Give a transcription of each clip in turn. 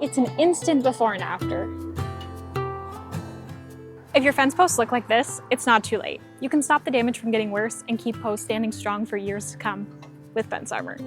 It's an instant before and after. If your fence posts look like this, it's not too late. You can stop the damage from getting worse and keep posts standing strong for years to come with fence armor.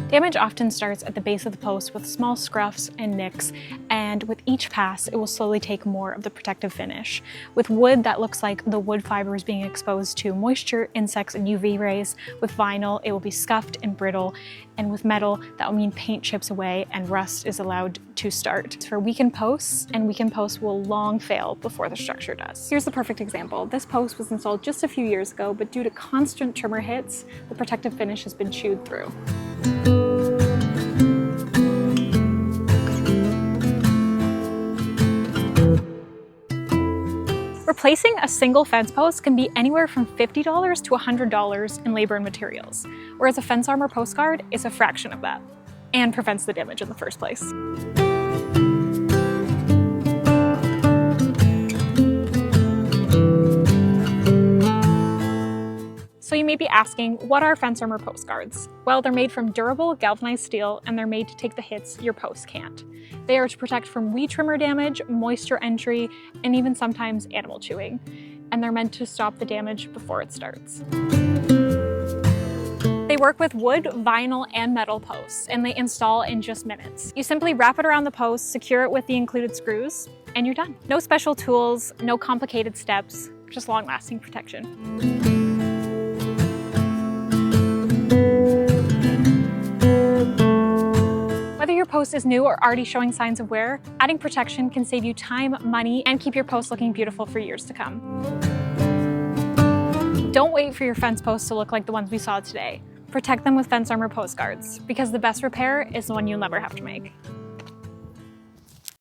Damage often starts at the base of the post with small scruffs and nicks, and with each pass, it will slowly take more of the protective finish. With wood, that looks like the wood fibers being exposed to moisture, insects, and UV rays. With vinyl, it will be scuffed and brittle, and with metal, that will mean paint chips away and rust is allowed to start. For weakened posts, and weakened posts will long fail before the structure does. Here's the perfect example. This post was installed just a few years ago, but due to constant trimmer hits, the protective finish has been chewed through. Replacing a single fence post can be anywhere from $50 to $100 in labor and materials, whereas a fence armor post guard is a fraction of that and prevents the damage in the first place. So you may be asking, what are fence armor post guards? Well, they're made from durable galvanized steel and they're made to take the hits your posts can't. They are to protect from weed trimmer damage, moisture entry, and even sometimes animal chewing. And they're meant to stop the damage before it starts. They work with wood, vinyl, and metal posts, and they install in just minutes. You simply wrap it around the post, secure it with the included screws, and you're done. No special tools, no complicated steps, just long-lasting protection. Whether your post is new or already showing signs of wear, adding protection can save you time, money, and keep your post looking beautiful for years to come. Don't wait for your fence posts to look like the ones we saw today. Protect them with fence armor post guards, because the best repair is the one you'll never have to make.